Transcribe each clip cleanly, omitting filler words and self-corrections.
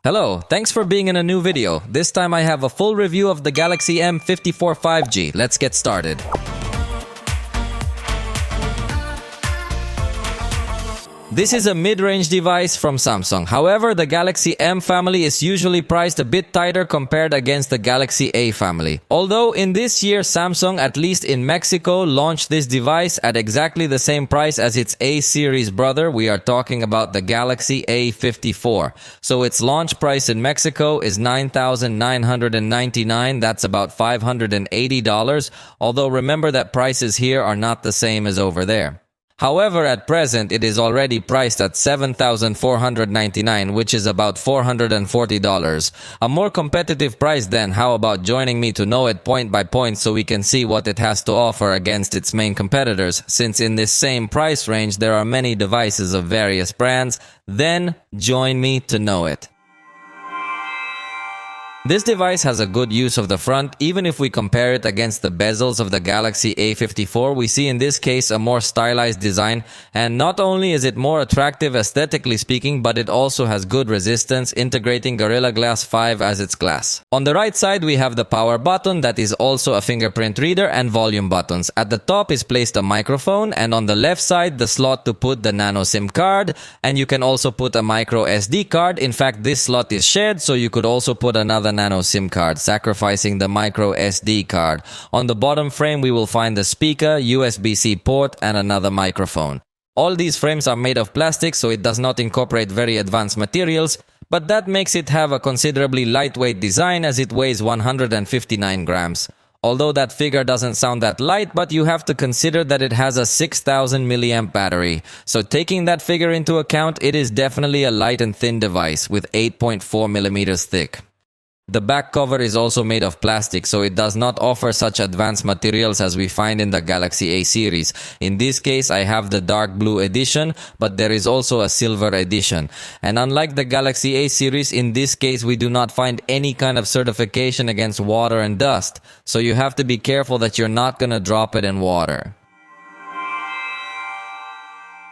Hello, thanks for being in a new video. This time I have a full review of the Galaxy M54 5G. Let's get started. This is a mid-range device from Samsung. However, the Galaxy M family is usually priced a bit tighter compared against the Galaxy A family. Although in this year, Samsung, at least in Mexico, launched this device at exactly the same price as its A series brother. We are talking about the Galaxy A54. So its launch price in Mexico is $9,999. That's about $580. Although remember that prices here are not the same as over there. However, at present, it is already priced at $7,499, which is about $440. A more competitive price then. How about joining me to know it point by point so we can see what it has to offer against its main competitors, since in this same price range there are many devices of various brands. Then, join me to know it. This device has a good use of the front. Even if we compare it against the bezels of the Galaxy A54, we see in this case a more stylized design, and not only is it more attractive aesthetically speaking, but it also has good resistance, integrating Gorilla Glass 5 as its glass. On the right side we have the power button that is also a fingerprint reader and volume buttons. At the top is placed a microphone, and on the left side the slot to put the nano SIM card, and you can also put a micro SD card. In fact, this slot is shared, so you could also put another nano SIM card, sacrificing the micro SD card. On the bottom frame we will find the speaker, USB-C port, and another microphone. All these frames are made of plastic, so it does not incorporate very advanced materials, but that makes it have a considerably lightweight design as it weighs 159 grams. Although that figure doesn't sound that light, but you have to consider that it has a 6000 milliamp battery. So taking that figure into account, it is definitely a light and thin device with 8.4 millimeters thick. The back cover is also made of plastic, so it does not offer such advanced materials as we find in the Galaxy A series. In this case, I have the dark blue edition, but there is also a silver edition. And unlike the Galaxy A series, in this case we do not find any kind of certification against water and dust. So you have to be careful that you're not gonna drop it in water.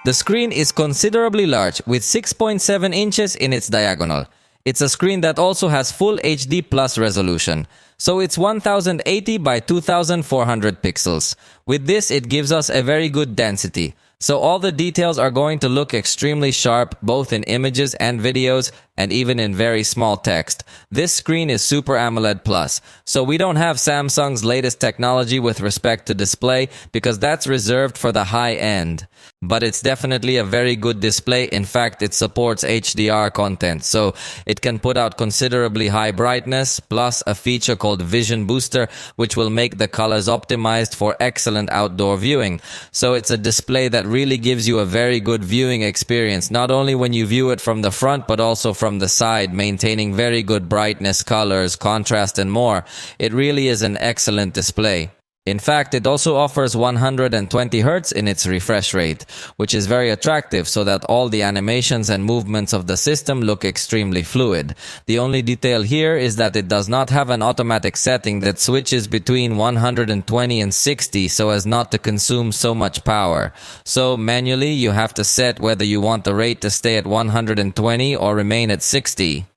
The screen is considerably large, with 6.7 inches in its diagonal. It's a screen that also has full HD plus resolution. So it's 1080 by 2400 pixels. With this, it gives us a very good density. So all the details are going to look extremely sharp, both in images and videos, and even in very small text. This screen is Super AMOLED Plus, so we don't have Samsung's latest technology with respect to display, because that's reserved for the high end. But it's definitely a very good display. In fact, it supports HDR content, so it can put out considerably high brightness, plus a feature called Vision Booster, which will make the colors optimized for excellent outdoor viewing. So it's a display that really gives you a very good viewing experience, not only when you view it from the front, but also from the side, maintaining very good brightness, colors, contrast, and more. It really is an excellent display. In fact, it also offers 120 Hz in its refresh rate, which is very attractive so that all the animations and movements of the system look extremely fluid. The only detail here is that it does not have an automatic setting that switches between 120 and 60 so as not to consume so much power. So manually, you have to set whether you want the rate to stay at 120 or remain at 60.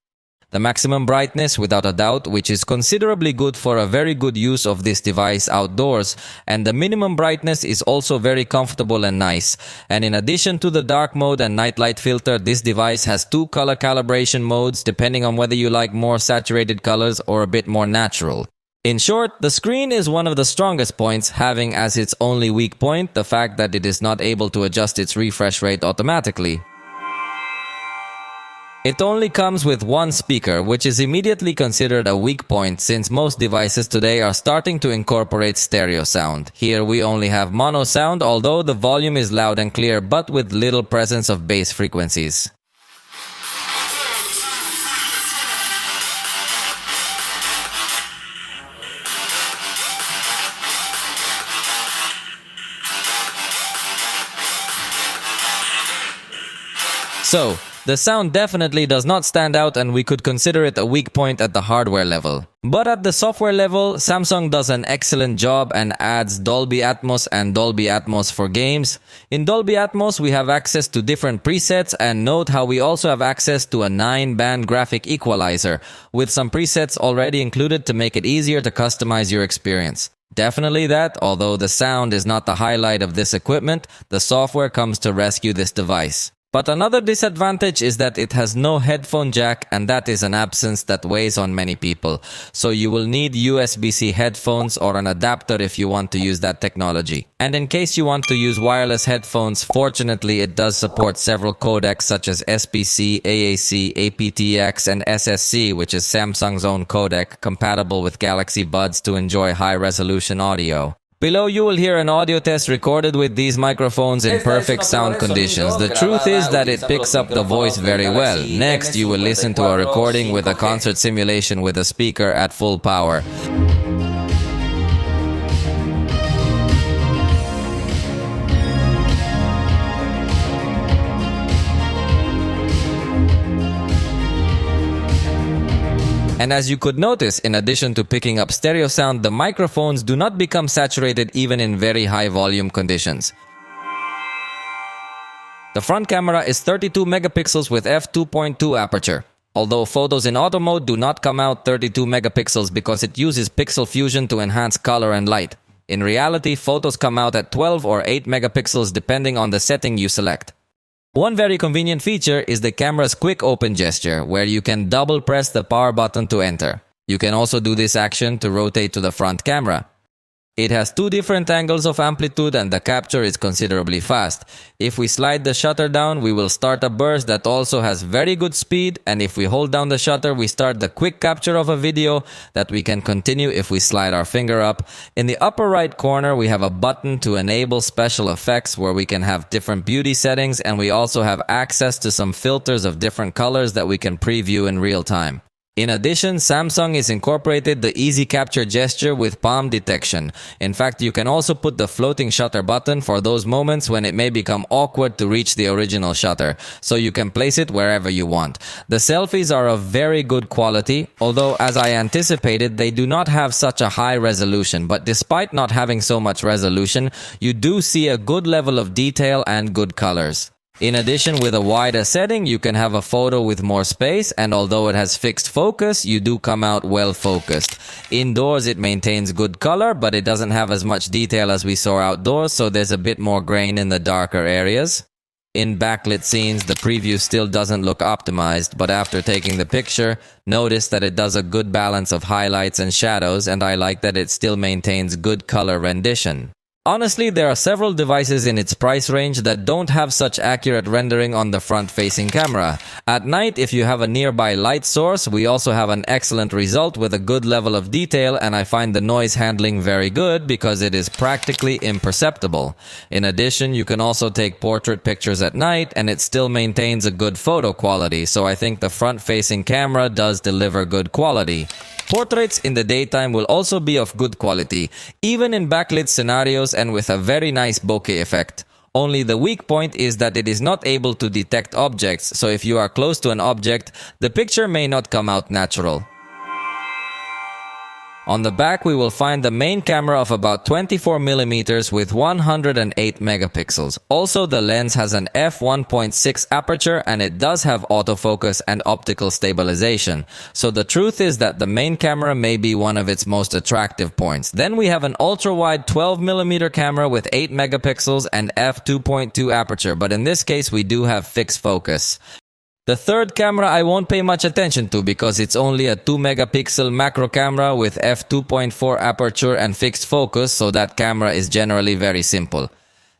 The maximum brightness, without a doubt, which is considerably good for a very good use of this device outdoors, and the minimum brightness is also very comfortable and nice. And in addition to the dark mode and night light filter, this device has two color calibration modes depending on whether you like more saturated colors or a bit more natural. In short, the screen is one of the strongest points, having as its only weak point the fact that it is not able to adjust its refresh rate automatically. It only comes with one speaker, which is immediately considered a weak point since most devices today are starting to incorporate stereo sound. Here we only have mono sound, although the volume is loud and clear, but with little presence of bass frequencies. So, The sound definitely does not stand out and we could consider it a weak point at the hardware level. But at the software level, Samsung does an excellent job and adds Dolby Atmos and Dolby Atmos for games. In Dolby Atmos, we have access to different presets, and note how we also have access to a 9-band graphic equalizer, with some presets already included to make it easier to customize your experience. Definitely that, although the sound is not the highlight of this equipment, the software comes to rescue this device. But another disadvantage is that it has no headphone jack, and that is an absence that weighs on many people. So you will need USB-C headphones or an adapter if you want to use that technology. And in case you want to use wireless headphones, fortunately it does support several codecs such as SPC, AAC, aptX, and SSC, which is Samsung's own codec, compatible with Galaxy Buds to enjoy high-resolution audio. Below you will hear an audio test recorded with these microphones in perfect sound conditions. The truth is that it picks up the voice very well. Next, you will listen to a recording with a concert simulation with a speaker at full power. And as you could notice, in addition to picking up stereo sound, the microphones do not become saturated even in very high volume conditions. The front camera is 32 megapixels with f2.2 aperture. Although photos in auto mode do not come out 32 megapixels because it uses pixel fusion to enhance color and light. In reality, photos come out at 12 or 8 megapixels depending on the setting you select. One very convenient feature is the camera's quick open gesture, where you can double press the power button to enter. You can also do this action to rotate to the front camera. It has two different angles of amplitude and the capture is considerably fast. If we slide the shutter down, we will start a burst that also has very good speed, and if we hold down the shutter, we start the quick capture of a video that we can continue if we slide our finger up. In the upper right corner, we have a button to enable special effects where we can have different beauty settings, and we also have access to some filters of different colors that we can preview in real time. In addition, Samsung has incorporated the easy capture gesture with palm detection. In fact, you can also put the floating shutter button for those moments when it may become awkward to reach the original shutter, so you can place it wherever you want. The selfies are of very good quality, although as I anticipated, they do not have such a high resolution, but despite not having so much resolution, you do see a good level of detail and good colors. In addition, with a wider setting, you can have a photo with more space, and although it has fixed focus, you do come out well focused. Indoors, it maintains good color, but it doesn't have as much detail as we saw outdoors, so there's a bit more grain in the darker areas. In backlit scenes, the preview still doesn't look optimized, but after taking the picture, notice that it does a good balance of highlights and shadows, and I like that it still maintains good color rendition. Honestly, there are several devices in its price range that don't have such accurate rendering on the front-facing camera. At night, if you have a nearby light source, we also have an excellent result with a good level of detail, and I find the noise handling very good because it is practically imperceptible. In addition, you can also take portrait pictures at night, and it still maintains a good photo quality, so I think the front-facing camera does deliver good quality. Portraits in the daytime will also be of good quality, even in backlit scenarios and with a very nice bokeh effect. Only the weak point is that it is not able to detect objects, so if you are close to an object, the picture may not come out natural. On the back, we will find the main camera of about 24mm with 108 megapixels. Also, the lens has an f1.6 aperture and it does have autofocus and optical stabilization. So the truth is that the main camera may be one of its most attractive points. Then we have an ultra-wide 12mm camera with 8 megapixels and f2.2 aperture, but in this case we do have fixed focus. The third camera I won't pay much attention to because it's only a 2 megapixel macro camera with f2.4 aperture and fixed focus, so that camera is generally very simple.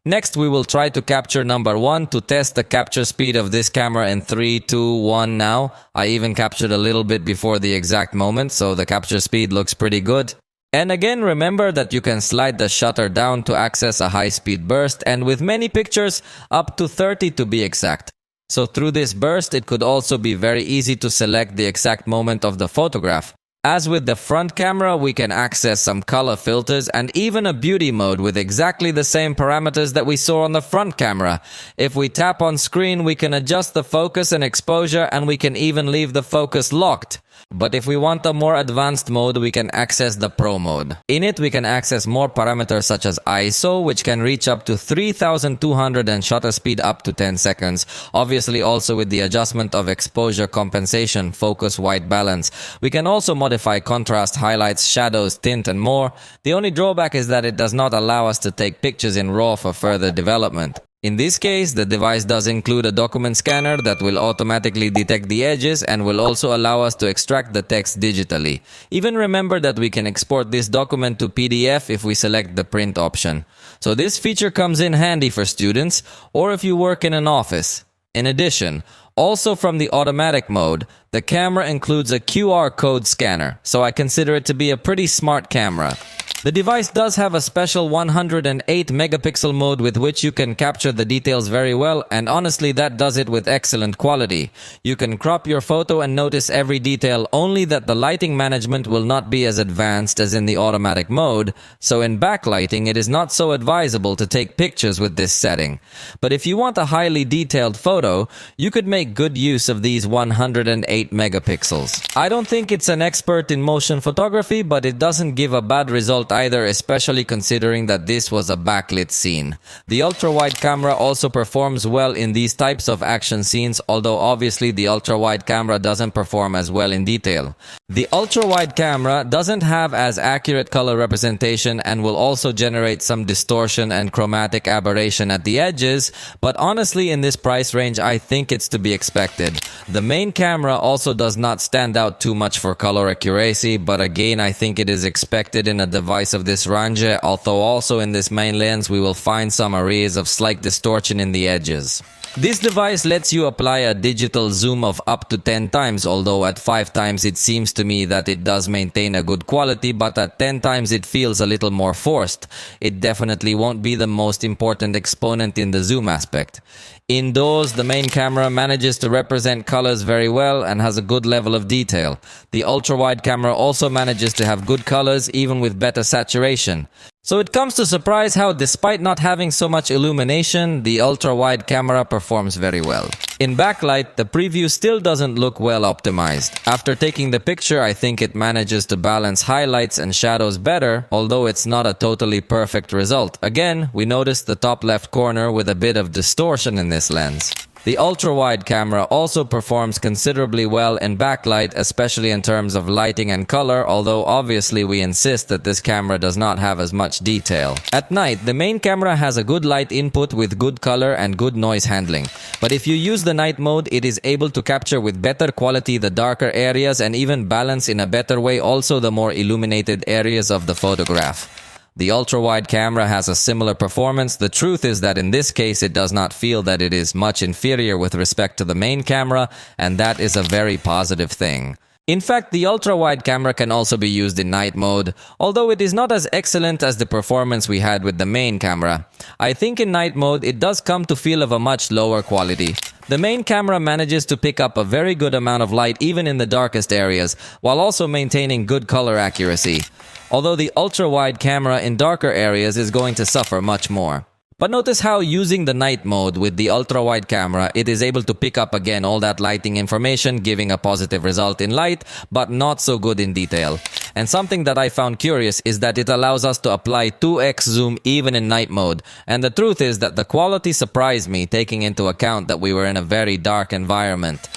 Next, we will try to capture number 1 to test the capture speed of this camera in 3, 2, 1 now. I even captured a little bit before the exact moment, so the capture speed looks pretty good. And again, remember that you can slide the shutter down to access a high-speed burst, and with many pictures, up to 30 to be exact. So through this burst, it could also be very easy to select the exact moment of the photograph. As with the front camera, we can access some color filters and even a beauty mode with exactly the same parameters that we saw on the front camera. If we tap on screen, we can adjust the focus and exposure, and we can even leave the focus locked. But if we want a more advanced mode, we can access the Pro mode. In it, we can access more parameters such as ISO, which can reach up to 3200 and shutter speed up to 10 seconds. Obviously, also with the adjustment of exposure compensation, focus, white balance. We can also modify contrast, highlights, shadows, tint, and more. The only drawback is that it does not allow us to take pictures in RAW for further development. In this case, the device does include a document scanner that will automatically detect the edges and will also allow us to extract the text digitally. Even remember that we can export this document to PDF if we select the print option. So this feature comes in handy for students or if you work in an office. In addition, also from the automatic mode, the camera includes a QR code scanner, so I consider it to be a pretty smart camera. The device does have a special 108 megapixel mode with which you can capture the details very well, and honestly that does it with excellent quality. You can crop your photo and notice every detail, only that the lighting management will not be as advanced as in the automatic mode, so in backlighting it is not so advisable to take pictures with this setting. But if you want a highly detailed photo, you could make good use of these 108 megapixels. I don't think it's an expert in motion photography, but it doesn't give a bad result either, especially considering that this was a backlit scene. The ultra-wide camera also performs well in these types of action scenes, although obviously the ultra-wide camera doesn't perform as well in detail. The ultra-wide camera doesn't have as accurate color representation and will also generate some distortion and chromatic aberration at the edges, but honestly in this price range I think it's to be expected. The main camera also does not stand out too much for color accuracy, but again I think it is expected in a device of this range, although also in this main lens we will find some areas of slight distortion in the edges. This device lets you apply a digital zoom of up to 10 times, although at 5 times it seems to me that it does maintain a good quality, but at 10 times it feels a little more forced. It definitely won't be the most important exponent in the zoom aspect. Indoors, the main camera manages to represent colors very well and has a good level of detail. The ultra-wide camera also manages to have good colors even with better saturation. So it comes to surprise how, despite not having so much illumination, the ultra-wide camera performs very well. In backlight, the preview still doesn't look well optimized. After taking the picture, I think it manages to balance highlights and shadows better, although it's not a totally perfect result. Again, we notice the top left corner with a bit of distortion in this lens. The ultra-wide camera also performs considerably well in backlight, especially in terms of lighting and color, although obviously we insist that this camera does not have as much detail. At night, the main camera has a good light input with good color and good noise handling. But if you use the night mode, it is able to capture with better quality the darker areas and even balance in a better way also the more illuminated areas of the photograph. The ultra-wide camera has a similar performance. The truth is that in this case it does not feel that it is much inferior with respect to the main camera, and that is a very positive thing. In fact, the ultra-wide camera can also be used in night mode, although it is not as excellent as the performance we had with the main camera. I think in night mode it does come to feel of a much lower quality. The main camera manages to pick up a very good amount of light even in the darkest areas, while also maintaining good color accuracy. Although the ultra-wide camera in darker areas is going to suffer much more. But notice how using the night mode with the ultra-wide camera, it is able to pick up again all that lighting information, giving a positive result in light, but not so good in detail. And something that I found curious is that it allows us to apply 2x zoom even in night mode. And the truth is that the quality surprised me, taking into account that we were in a very dark environment.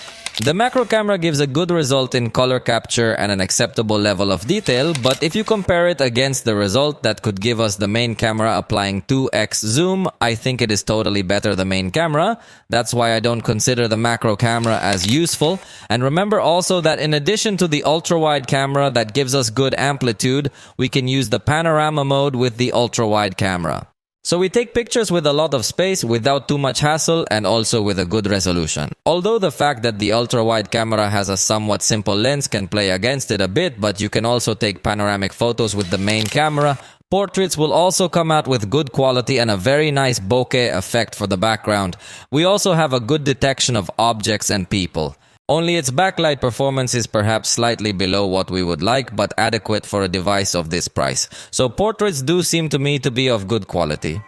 The macro camera gives a good result in color capture and an acceptable level of detail, but if you compare it against the result that could give us the main camera applying 2x zoom, I think it is totally better the main camera. That's why I don't consider the macro camera as useful. And remember also that in addition to the ultra-wide camera that gives us good amplitude, we can use the panorama mode with the ultra-wide camera. So we take pictures with a lot of space without too much hassle and also with a good resolution. Although the fact that the ultra-wide camera has a somewhat simple lens can play against it a bit, but you can also take panoramic photos with the main camera. Portraits will also come out with good quality and a very nice bokeh effect for the background. We also have a good detection of objects and people. Only its backlight performance is perhaps slightly below what we would like, but adequate for a device of this price. So portraits do seem to me to be of good quality.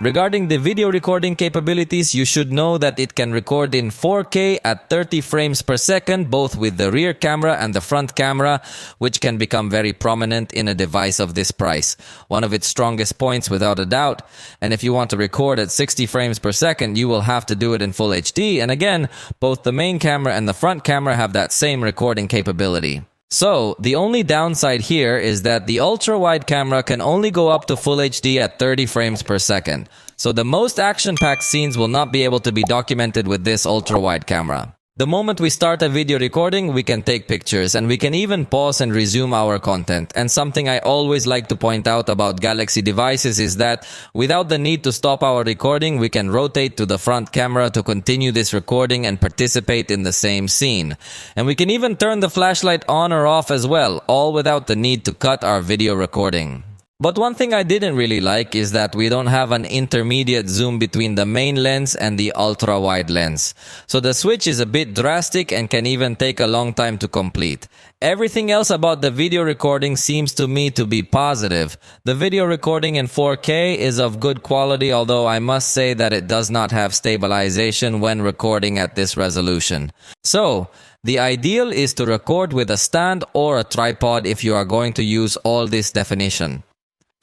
Regarding the video recording capabilities, you should know that it can record in 4K at 30 frames per second, both with the rear camera and the front camera, which can become very prominent in a device of this price. One of its strongest points without a doubt. And if you want to record at 60 frames per second, you will have to do it in full HD. And again, both the main camera and the front camera have that same recording capability. So, the only downside here is that the ultra-wide camera can only go up to Full HD at 30 frames per second. So the most action-packed scenes will not be able to be documented with this ultra-wide camera. The moment we start a video recording, we can take pictures and we can even pause and resume our content. And something I always like to point out about Galaxy devices is that without the need to stop our recording, we can rotate to the front camera to continue this recording and participate in the same scene. And we can even turn the flashlight on or off as well, all without the need to cut our video recording. But one thing I didn't really like is that we don't have an intermediate zoom between the main lens and the ultra-wide lens. So the switch is a bit drastic and can even take a long time to complete. Everything else about the video recording seems to me to be positive. The video recording in 4K is of good quality, although I must say that it does not have stabilization when recording at this resolution. So, the ideal is to record with a stand or a tripod if you are going to use all this definition.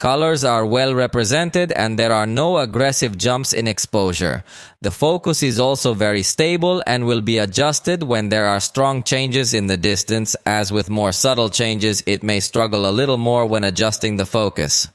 Colors are well represented and there are no aggressive jumps in exposure. The focus is also very stable and will be adjusted when there are strong changes in the distance, as with more subtle changes it may struggle a little more when adjusting the focus.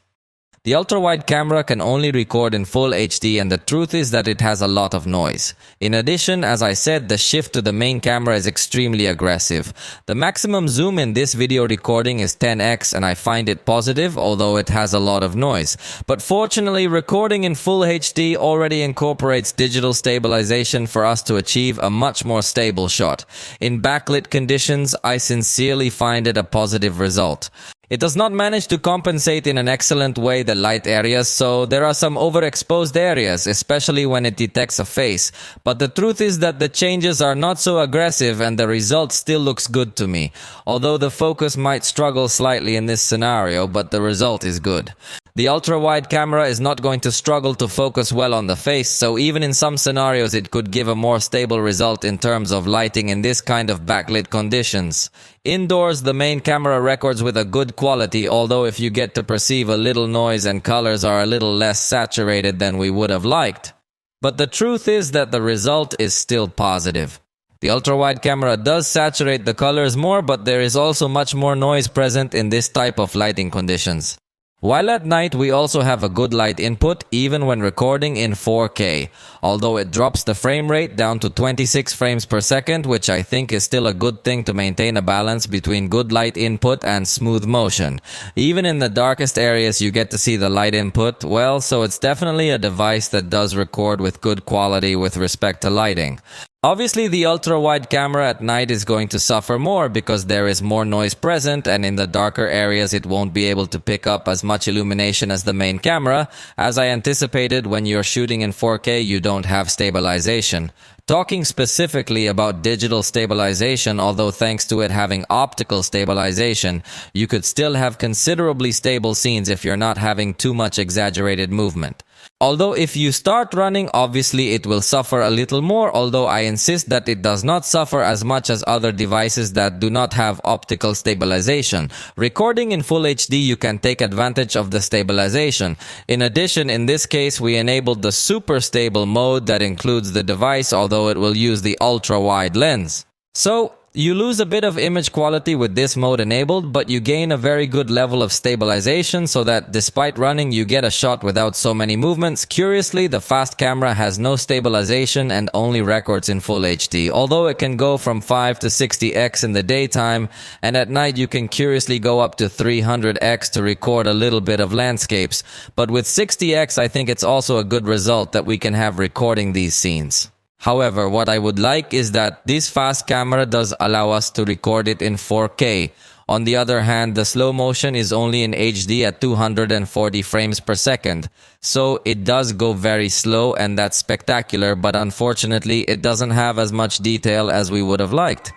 The ultra-wide camera can only record in full HD, and the truth is that it has a lot of noise. In addition, as I said, the shift to the main camera is extremely aggressive. The maximum zoom in this video recording is 10x and I find it positive, although it has a lot of noise. But fortunately, recording in full HD already incorporates digital stabilization for us to achieve a much more stable shot. In backlit conditions, I sincerely find it a positive result. It does not manage to compensate in an excellent way the light areas, so there are some overexposed areas, especially when it detects a face. But the truth is that the changes are not so aggressive and the result still looks good to me. Although the focus might struggle slightly in this scenario, but the result is good. The ultra-wide camera is not going to struggle to focus well on the face, so even in some scenarios it could give a more stable result in terms of lighting in this kind of backlit conditions. Indoors, the main camera records with a good quality, although if you get to perceive a little noise and colors are a little less saturated than we would have liked. But the truth is that the result is still positive. The ultra-wide camera does saturate the colors more, but there is also much more noise present in this type of lighting conditions. While at night, we also have a good light input even when recording in 4K, although it drops the frame rate down to 26 frames per second, which I think is still a good thing to maintain a balance between good light input and smooth motion. Even in the darkest areas, you get to see the light input, well, so it's definitely a device that does record with good quality with respect to lighting. Obviously, the ultra-wide camera at night is going to suffer more because there is more noise present, and in the darker areas it won't be able to pick up as much illumination as the main camera. As I anticipated, when you're shooting in 4K you don't have stabilization. Talking specifically about digital stabilization, although thanks to it having optical stabilization, you could still have considerably stable scenes if you're not having too much exaggerated movement. Although if you start running, obviously it will suffer a little more, although I insist that it does not suffer as much as other devices that do not have optical stabilization. Recording in full HD, you can take advantage of the stabilization. In addition, in this case, we enabled the super stable mode that includes the device, although it will use the ultra-wide lens. So, you lose a bit of image quality with this mode enabled, but you gain a very good level of stabilization so that despite running you get a shot without so many movements. Curiously, the fast camera has no stabilization and only records in full HD, although it can go from 5 to 60x in the daytime, and at night you can curiously go up to 300x to record a little bit of landscapes. But with 60x I think it's also a good result that we can have recording these scenes. However, what I would like is that this fast camera does allow us to record it in 4K. On the other hand, the slow motion is only in HD at 240 frames per second. So it does go very slow, and that's spectacular, but unfortunately it doesn't have as much detail as we would have liked.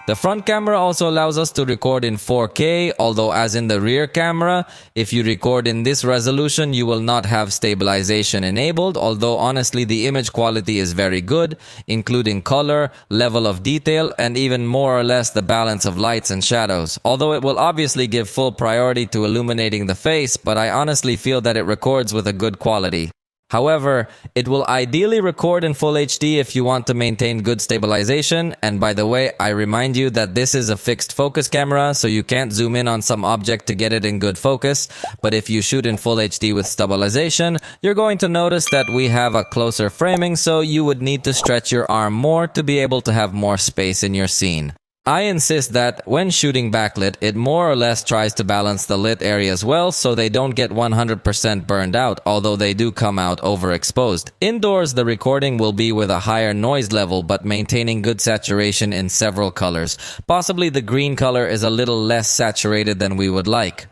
The front camera also allows us to record in 4K, although as in the rear camera, if you record in this resolution, you will not have stabilization enabled, although honestly the image quality is very good, including color, level of detail, and even more or less the balance of lights and shadows. Although it will obviously give full priority to illuminating the face, but I honestly feel that it records with a good quality. However, it will ideally record in Full HD if you want to maintain good stabilization, and by the way, I remind you that this is a fixed focus camera, so you can't zoom in on some object to get it in good focus, but if you shoot in Full HD with stabilization, you're going to notice that we have a closer framing, so you would need to stretch your arm more to be able to have more space in your scene. I insist that when shooting backlit, it more or less tries to balance the lit areas well so they don't get 100% burned out, although they do come out overexposed. Indoors, the recording will be with a higher noise level but maintaining good saturation in several colors. Possibly the green color is a little less saturated than we would like.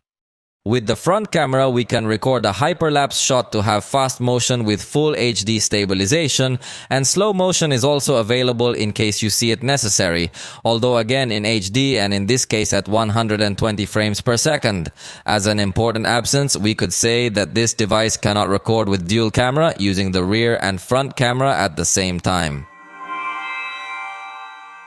With the front camera, we can record a hyperlapse shot to have fast motion with full HD stabilization, and slow motion is also available in case you see it necessary, although again in HD and in this case at 120 frames per second. As an important absence, we could say that this device cannot record with dual camera using the rear and front camera at the same time.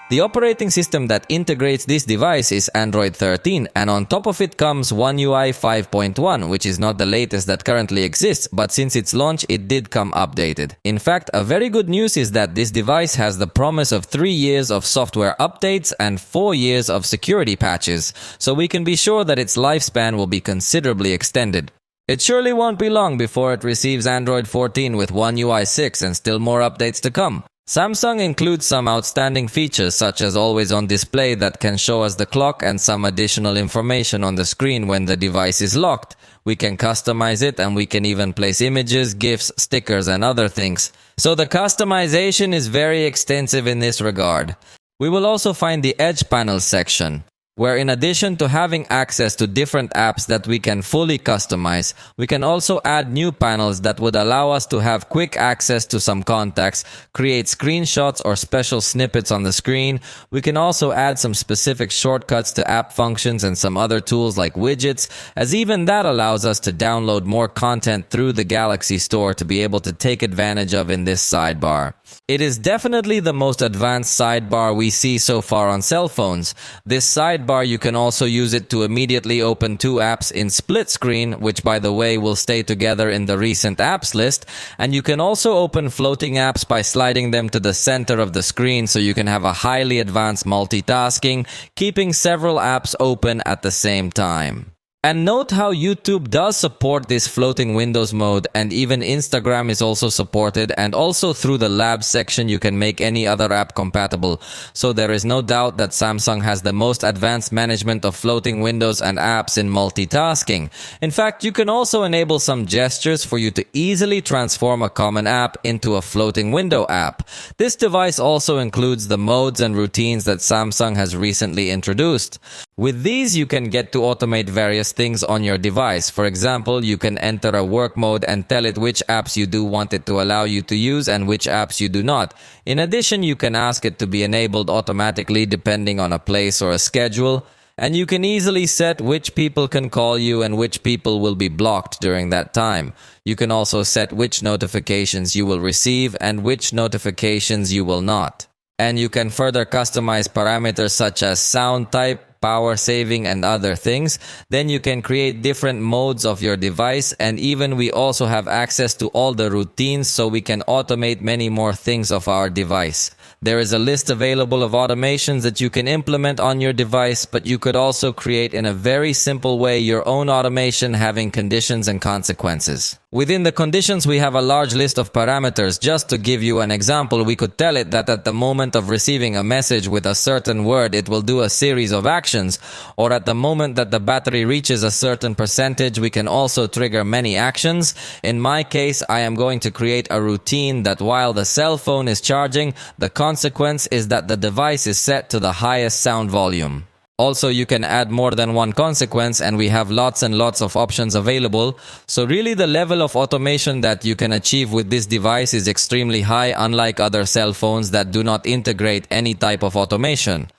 The operating system that integrates this device is Android 13, and on top of it comes One UI 5.1, which is not the latest that currently exists, but since its launch it did come updated. In fact, a very good news is that this device has the promise of 3 years of software updates and 4 years of security patches, so we can be sure that its lifespan will be considerably extended. It surely won't be long before it receives Android 14 with One UI 6 and still more updates to come. Samsung includes some outstanding features such as always on display that can show us the clock and some additional information on the screen when the device is locked. We can customize it and we can even place images, GIFs, stickers and other things. So the customization is very extensive in this regard. We will also find the Edge Panel section, where in addition to having access to different apps that we can fully customize, we can also add new panels that would allow us to have quick access to some contacts, create screenshots or special snippets on the screen. We can also add some specific shortcuts to app functions and some other tools like widgets, as even that allows us to download more content through the Galaxy Store to be able to take advantage of in this sidebar. It is definitely the most advanced sidebar we see so far on cell phones. This sidebar, you can also use it to immediately open 2 apps in split screen, which by the way will stay together in the recent apps list, and you can also open floating apps by sliding them to the center of the screen so you can have a highly advanced multitasking, keeping several apps open at the same time. And note how YouTube does support this floating windows mode, and even Instagram is also supported, and also through the labs section you can make any other app compatible. So there is no doubt that Samsung has the most advanced management of floating windows and apps in multitasking. In fact, you can also enable some gestures for you to easily transform a common app into a floating window app. This device also includes the modes and routines that Samsung has recently introduced. With these, you can get to automate various things on your device. For example, you can enter a work mode and tell it which apps you do want it to allow you to use and which apps you do not. In addition, you can ask it to be enabled automatically depending on a place or a schedule. And you can easily set which people can call you and which people will be blocked during that time. You can also set which notifications you will receive and which notifications you will not. And you can further customize parameters such as sound type, power saving and other things. Then you can create different modes of your device, and even we also have access to all the routines so we can automate many more things of our device. There is a list available of automations that you can implement on your device, but you could also create in a very simple way your own automation having conditions and consequences. Within the conditions, we have a large list of parameters. Just to give you an example, we could tell it that at the moment of receiving a message with a certain word, it will do a series of actions, or at the moment that the battery reaches a certain percentage, we can also trigger many actions. In my case, I am going to create a routine that while the cell phone is charging, the consequence is that the device is set to the highest sound volume. Also, you can add more than one consequence, and we have lots and lots of options available. So really the level of automation that you can achieve with this device is extremely high, unlike other cell phones that do not integrate any type of automation.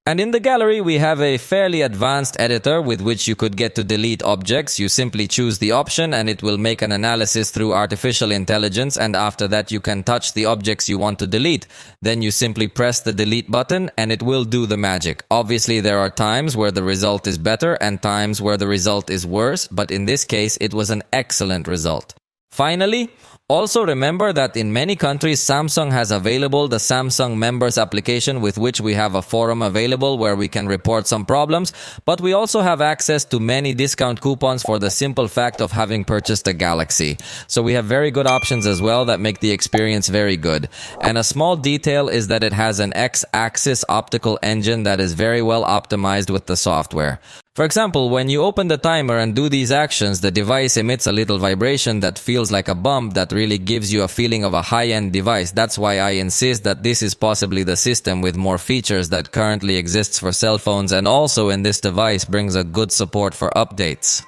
And in the gallery, we have a fairly advanced editor with which you could get to delete objects. You simply choose the option and it will make an analysis through artificial intelligence, and after that you can touch the objects you want to delete. Then you simply press the delete button and it will do the magic. Obviously there are times where the result is better and times where the result is worse, but in this case it was an excellent result. Finally, also remember that in many countries, Samsung has available the Samsung Members application, with which we have a forum available where we can report some problems, but we also have access to many discount coupons for the simple fact of having purchased a Galaxy. So we have very good options as well that make the experience very good. And a small detail is that it has an X-axis optical engine that is very well optimized with the software. For example, when you open the timer and do these actions, the device emits a little vibration that feels like a bump that really gives you a feeling of a high-end device. That's why I insist that this is possibly the system with more features that currently exists for cell phones, and also in this device brings a good support for updates.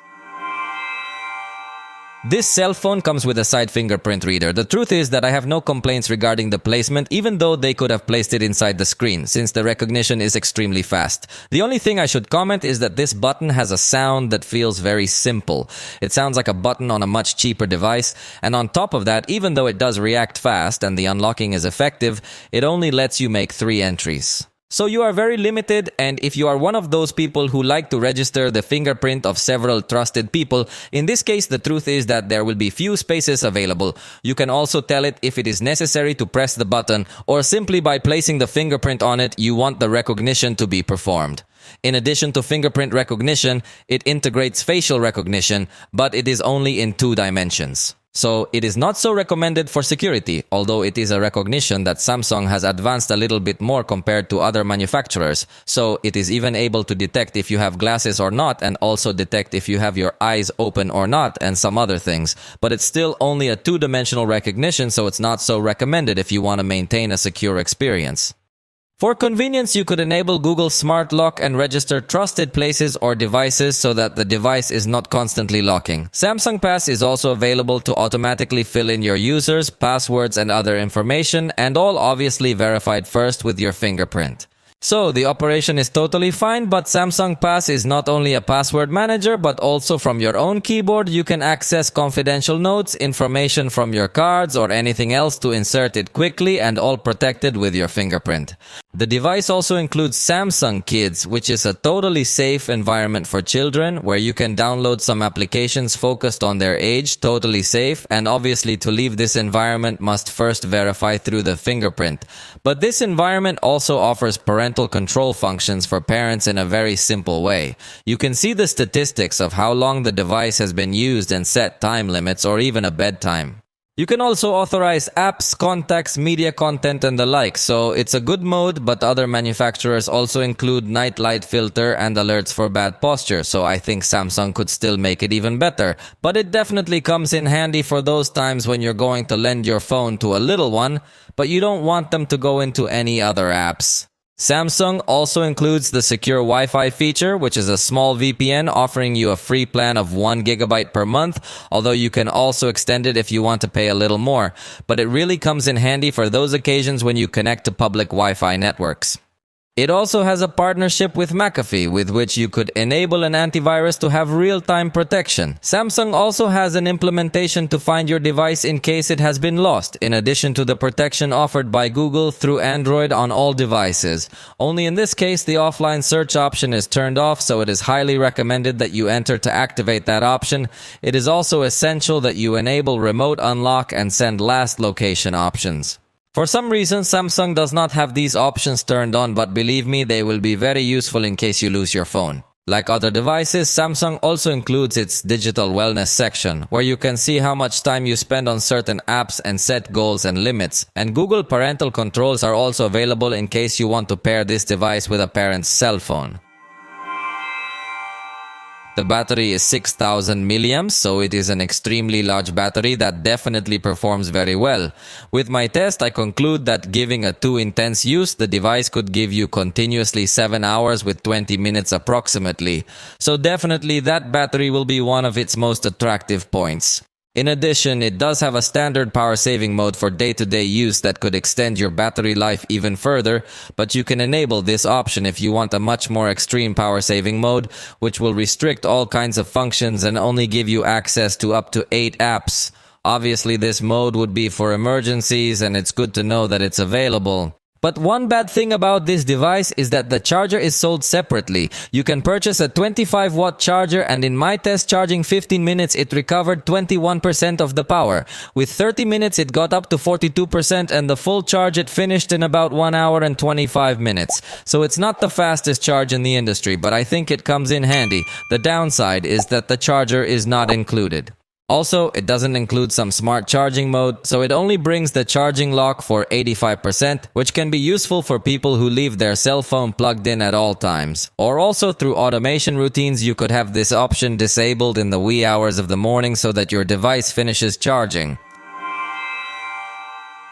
This cell phone comes with a side fingerprint reader. The truth is that I have no complaints regarding the placement, even though they could have placed it inside the screen, since the recognition is extremely fast. The only thing I should comment is that this button has a sound that feels very simple. It sounds like a button on a much cheaper device, and on top of that, even though it does react fast and the unlocking is effective, it only lets you make 3 entries. So you are very limited, and if you are one of those people who like to register the fingerprint of several trusted people, in this case the truth is that there will be few spaces available. You can also tell it if it is necessary to press the button, or simply by placing the fingerprint on it, you want the recognition to be performed. In addition to fingerprint recognition, it integrates facial recognition, but it is only in 2 dimensions. So it is not so recommended for security, although it is a recognition that Samsung has advanced a little bit more compared to other manufacturers. So it is even able to detect if you have glasses or not, and also detect if you have your eyes open or not, and some other things. But it's still only a 2-dimensional recognition, so it's not so recommended if you want to maintain a secure experience. For convenience, you could enable Google Smart Lock and register trusted places or devices so that the device is not constantly locking. Samsung Pass is also available to automatically fill in your users, passwords, and other information, and all obviously verified first with your fingerprint. So, the operation is totally fine, but Samsung Pass is not only a password manager, but also from your own keyboard you can access confidential notes, information from your cards, or anything else to insert it quickly, and all protected with your fingerprint. The device also includes Samsung Kids, which is a totally safe environment for children, where you can download some applications focused on their age, totally safe, and obviously to leave this environment must first verify through the fingerprint. But this environment also offers parental control functions for parents in a very simple way. You can see the statistics of how long the device has been used and set time limits or even a bedtime. You can also authorize apps, contacts, media content, and the like, so it's a good mode, but other manufacturers also include night light filter and alerts for bad posture, so I think Samsung could still make it even better. But it definitely comes in handy for those times when you're going to lend your phone to a little one, but you don't want them to go into any other apps. Samsung also includes the secure Wi-Fi feature, which is a small VPN offering you a free plan of 1 GB per month, although you can also extend it if you want to pay a little more. But it really comes in handy for those occasions when you connect to public Wi-Fi networks. It also has a partnership with McAfee, with which you could enable an antivirus to have real-time protection. Samsung also has an implementation to find your device in case it has been lost, in addition to the protection offered by Google through Android on all devices. Only in this case, the offline search option is turned off, so it is highly recommended that you enter to activate that option. It is also essential that you enable remote unlock and send last location options. For some reason, Samsung does not have these options turned on, but believe me, they will be very useful in case you lose your phone. Like other devices, Samsung also includes its digital wellness section, where you can see how much time you spend on certain apps and set goals and limits. And Google parental controls are also available in case you want to pair this device with a parent's cell phone. The battery is 6000 milliamps, so it is an extremely large battery that definitely performs very well. With my test, I conclude that giving a too intense use, the device could give you continuously 7 hours with 20 minutes approximately. So definitely that battery will be one of its most attractive points. In addition, it does have a standard power saving mode for day-to-day use that could extend your battery life even further, but you can enable this option if you want a much more extreme power saving mode, which will restrict all kinds of functions and only give you access to up to 8 apps. Obviously, this mode would be for emergencies, and it's good to know that it's available. But one bad thing about this device is that the charger is sold separately. You can purchase a 25-watt charger, and in my test charging 15 minutes it recovered 21% of the power. With 30 minutes it got up to 42%, and the full charge it finished in about 1 hour and 25 minutes. So it's not the fastest charge in the industry, but I think it comes in handy. The downside is that the charger is not included. Also, it doesn't include some smart charging mode, so it only brings the charging lock for 85%, which can be useful for people who leave their cell phone plugged in at all times. Or also through automation routines, you could have this option disabled in the wee hours of the morning so that your device finishes charging.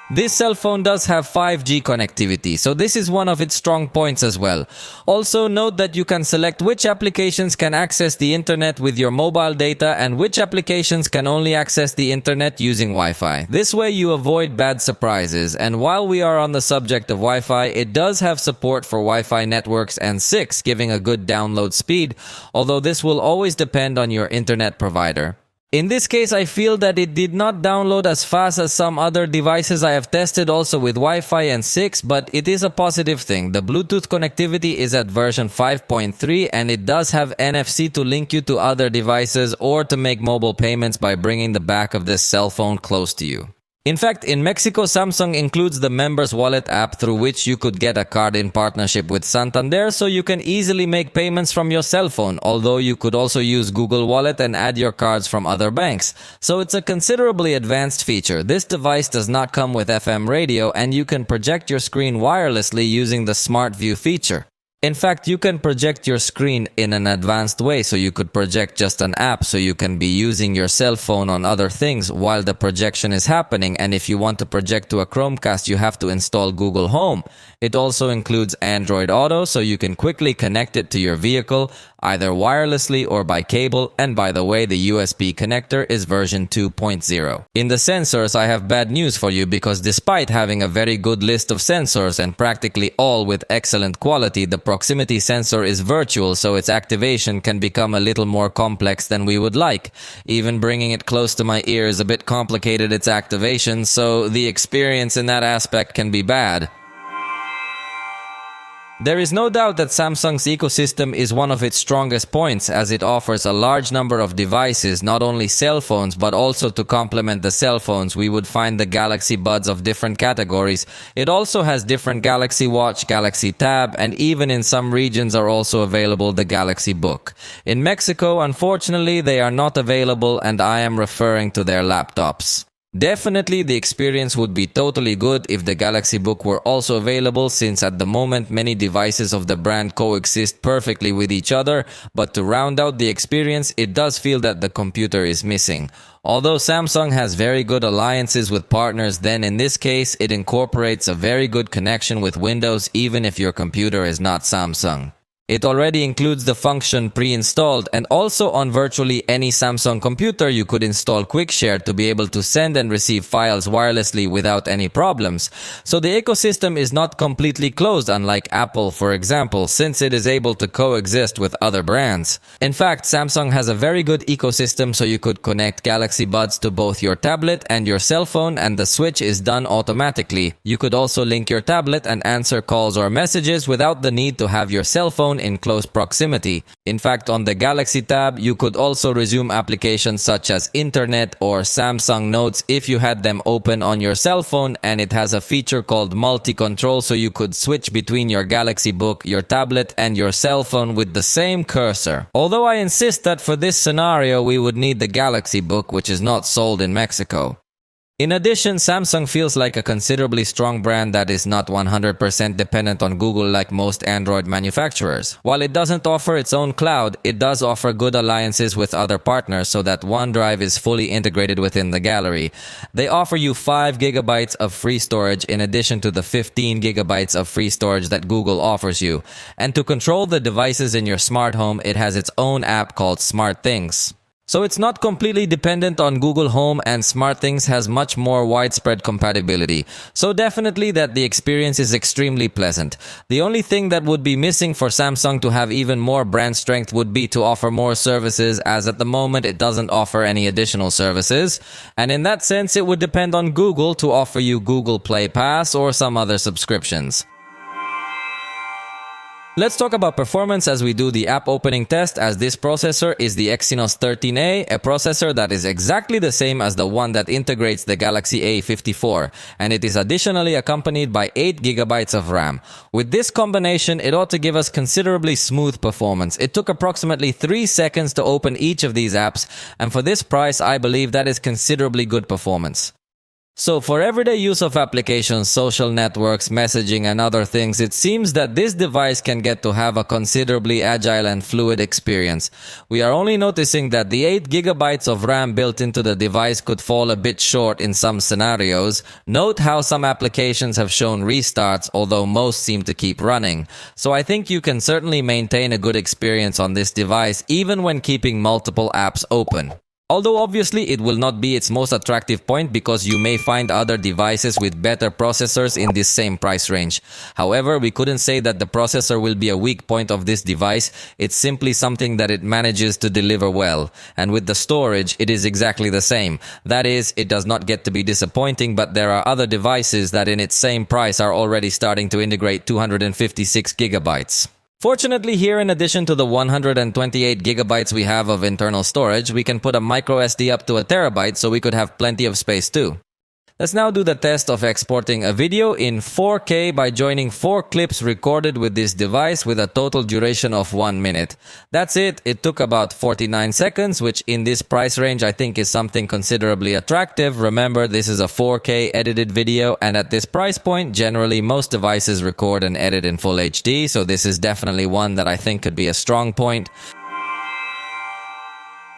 This cell phone does have 5G connectivity, so this is one of its strong points as well. Also note that you can select which applications can access the internet with your mobile data and which applications can only access the internet using Wi-Fi. This way you avoid bad surprises, and while we are on the subject of Wi-Fi, it does have support for Wi-Fi networks and 6, giving a good download speed, although this will always depend on your internet provider. In this case, I feel that it did not download as fast as some other devices I have tested also with Wi-Fi and 6, but it is a positive thing. The Bluetooth connectivity is at version 5.3 and it does have NFC to link you to other devices or to make mobile payments by bringing the back of this cell phone close to you. In fact, in Mexico, Samsung includes the Members Wallet app through which you could get a card in partnership with Santander, so you can easily make payments from your cell phone, although you could also use Google Wallet and add your cards from other banks. So it's a considerably advanced feature. This device does not come with FM radio, and you can project your screen wirelessly using the Smart View feature. In fact, you can project your screen in an advanced way, so you could project just an app, so you can be using your cell phone on other things while the projection is happening. And if you want to project to a Chromecast, you have to install Google Home. It also includes Android Auto, so you can quickly connect it to your vehicle, either wirelessly or by cable. And by the way, the USB connector is version 2.0. In the sensors, I have bad news for you, because despite having a very good list of sensors and practically all with excellent quality, the proximity sensor is virtual, so its activation can become a little more complex than we would like. Even bringing it close to my ear is a bit complicated, its activation, so the experience in that aspect can be bad. There is no doubt that Samsung's ecosystem is one of its strongest points, as it offers a large number of devices, not only cell phones, but also to complement the cell phones, we would find the Galaxy Buds of different categories. It also has different Galaxy Watch, Galaxy Tab, and even in some regions are also available the Galaxy Book. In Mexico, unfortunately, they are not available, and I am referring to their laptops. Definitely, the experience would be totally good if the Galaxy Book were also available, since at the moment many devices of the brand coexist perfectly with each other, but to round out the experience, it does feel that the computer is missing. Although Samsung has very good alliances with partners, then in this case, it incorporates a very good connection with Windows even if your computer is not Samsung. It already includes the function pre-installed, and also on virtually any Samsung computer you could install QuickShare to be able to send and receive files wirelessly without any problems. So the ecosystem is not completely closed, unlike Apple, for example, since it is able to coexist with other brands. In fact, Samsung has a very good ecosystem, so you could connect Galaxy Buds to both your tablet and your cell phone, and the switch is done automatically. You could also link your tablet and answer calls or messages without the need to have your cell phone phone in close proximity. In fact, on the Galaxy tab, you could also resume applications such as Internet or Samsung Notes if you had them open on your cell phone, and it has a feature called multi-control, so you could switch between your Galaxy Book, your tablet, and your cell phone with the same cursor. Although I insist that for this scenario, we would need the Galaxy Book, which is not sold in Mexico. In addition, Samsung feels like a considerably strong brand that is not 100% dependent on Google like most Android manufacturers. While it doesn't offer its own cloud, it does offer good alliances with other partners so that OneDrive is fully integrated within the gallery. They offer you 5 GB of free storage in addition to the 15 GB of free storage that Google offers you. And to control the devices in your smart home, it has its own app called SmartThings. So it's not completely dependent on Google Home, and SmartThings has much more widespread compatibility. So definitely that the experience is extremely pleasant. The only thing that would be missing for Samsung to have even more brand strength would be to offer more services, as at the moment it doesn't offer any additional services. And in that sense, it would depend on Google to offer you Google Play Pass or some other subscriptions. Let's talk about performance as we do the app opening test, as this processor is the Exynos 13A, a processor that is exactly the same as the one that integrates the Galaxy A54, and it is additionally accompanied by 8 GB of RAM. With this combination, it ought to give us considerably smooth performance. It took approximately 3 seconds to open each of these apps, and for this price, I believe that is considerably good performance. So for everyday use of applications, social networks, messaging, and other things, it seems that this device can get to have a considerably agile and fluid experience. We are only noticing that the 8 GB of RAM built into the device could fall a bit short in some scenarios. Note how some applications have shown restarts, although most seem to keep running. So I think you can certainly maintain a good experience on this device, even when keeping multiple apps open. Although obviously it will not be its most attractive point because you may find other devices with better processors in this same price range. However, we couldn't say that the processor will be a weak point of this device. It's simply something that it manages to deliver well. And with the storage, it is exactly the same. That is, it does not get to be disappointing, but there are other devices that in its same price are already starting to integrate 256 GB. Fortunately, here, in addition to the 128 GB we have of internal storage, we can put a micro SD up to a terabyte, so we could have plenty of space too. Let's now do the test of exporting a video in 4K by joining 4 clips recorded with this device with a total duration of 1 minute. That's it. It took about 49 seconds, which in this price range I think is something considerably attractive. Remember, this is a 4K edited video, and at this price point, generally most devices record and edit in full HD, so this is definitely one that I think could be a strong point.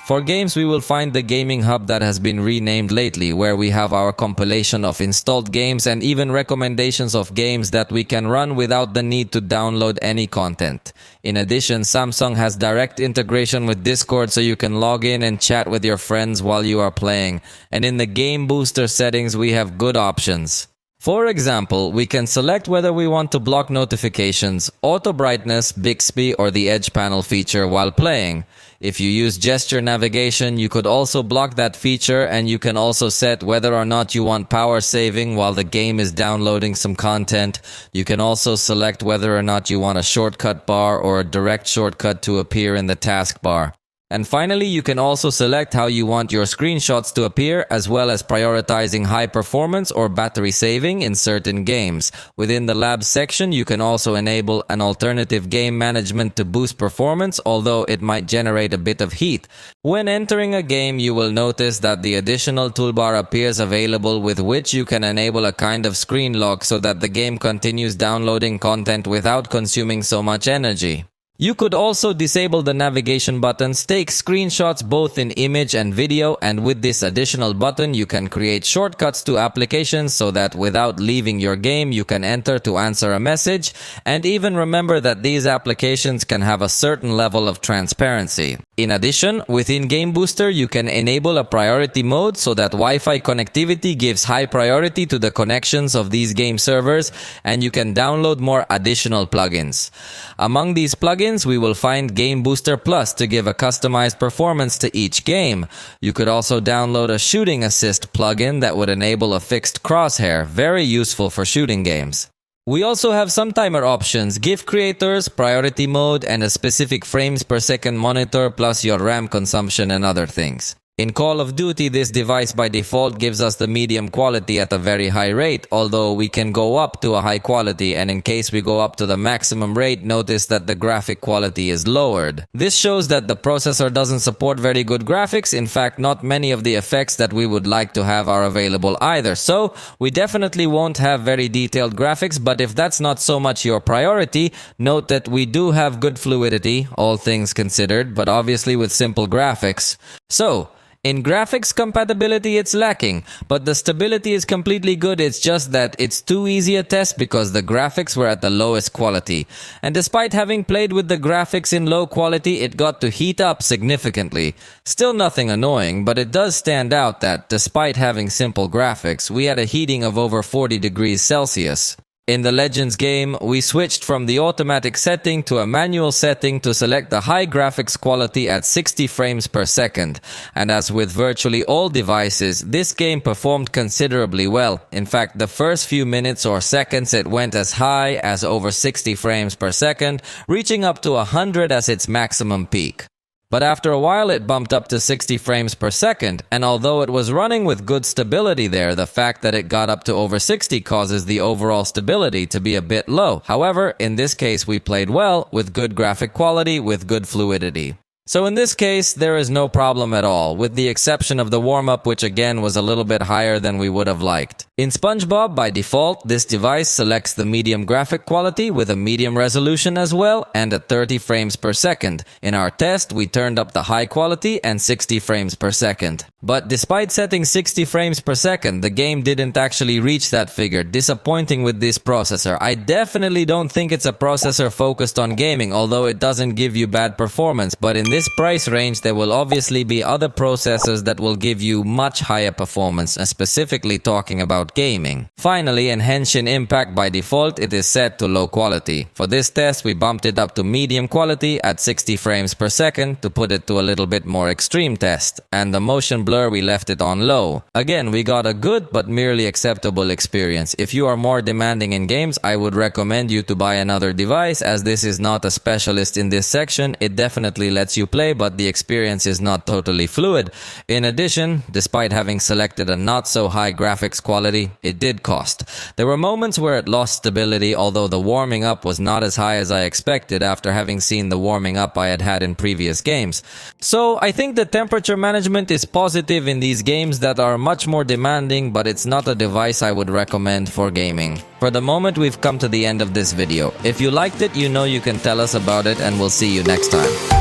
For games, we will find the gaming hub that has been renamed lately, where we have our compilation of installed games and even recommendations of games that we can run without the need to download any content. In addition, Samsung has direct integration with Discord, so you can log in and chat with your friends while you are playing. And in the game booster settings, we have good options. For example, we can select whether we want to block notifications, auto brightness, Bixby, or the edge panel feature while playing. If you use gesture navigation, you could also block that feature, and you can also set whether or not you want power saving while the game is downloading some content. You can also select whether or not you want a shortcut bar or a direct shortcut to appear in the taskbar. And finally, you can also select how you want your screenshots to appear, as well as prioritizing high performance or battery saving in certain games. Within the Labs section, you can also enable an alternative game management to boost performance, although it might generate a bit of heat. When entering a game, you will notice that the additional toolbar appears available, with which you can enable a kind of screen lock so that the game continues downloading content without consuming so much energy. You could also disable the navigation buttons, take screenshots both in image and video, and with this additional button you can create shortcuts to applications so that without leaving your game you can enter to answer a message, and even remember that these applications can have a certain level of transparency. In addition, within Game Booster you can enable a priority mode so that Wi-Fi connectivity gives high priority to the connections of these game servers, and you can download more additional plugins. Among these plugins, we will find Game Booster Plus to give a customized performance to each game. You could also download a Shooting Assist plugin that would enable a fixed crosshair, very useful for shooting games. We also have some timer options, GIF creators, priority mode, and a specific frames per second monitor, plus your RAM consumption and other things. In Call of Duty, this device by default gives us the medium quality at a very high rate, although we can go up to a high quality, and in case we go up to the maximum rate, notice that the graphic quality is lowered. This shows that the processor doesn't support very good graphics. In fact, not many of the effects that we would like to have are available either. So, we definitely won't have very detailed graphics, but if that's not so much your priority, note that we do have good fluidity, all things considered, but obviously with simple graphics. So, in graphics compatibility, it's lacking, but the stability is completely good. It's just that it's too easy a test because the graphics were at the lowest quality. And despite having played with the graphics in low quality, it got to heat up significantly. Still nothing annoying, but it does stand out that, despite having simple graphics, we had a heating of over 40 degrees Celsius. In the Legends game, we switched from the automatic setting to a manual setting to select the high graphics quality at 60 frames per second. And as with virtually all devices, this game performed considerably well. In fact, the first few minutes or seconds it went as high as over 60 frames per second, reaching up to 100 as its maximum peak. But after a while it bumped up to 60 frames per second, and although it was running with good stability there, the fact that it got up to over 60 causes the overall stability to be a bit low. However, in this case we played well, with good graphic quality, with good fluidity. So in this case, there is no problem at all, with the exception of the warm-up, which again was a little bit higher than we would have liked. In SpongeBob, by default, this device selects the medium graphic quality with a medium resolution as well and at 30 frames per second. In our test, we turned up the high quality and 60 frames per second. But despite setting 60 frames per second, the game didn't actually reach that figure, disappointing with this processor. I definitely don't think it's a processor focused on gaming, although it doesn't give you bad performance, but in this price range, there will obviously be other processors that will give you much higher performance, and specifically talking about gaming. Finally, in Henshin Impact, by default, it is set to low quality. For this test, we bumped it up to medium quality at 60 frames per second to put it to a little bit more extreme test, and the motion blur we left it on low. Again, we got a good but merely acceptable experience. If you are more demanding in games, I would recommend you to buy another device, as this is not a specialist in this section. It definitely lets you play, but the experience is not totally fluid. In addition, despite having selected a not so high graphics quality, it did cost. There were moments where it lost stability, although the warming up was not as high as I expected after having seen the warming up I had had in previous games. So I think the temperature management is positive in these games that are much more demanding, but it's not a device I would recommend for gaming. For the moment, we've come to the end of this video. If you liked it, you know you can tell us about it, and we'll see you next time.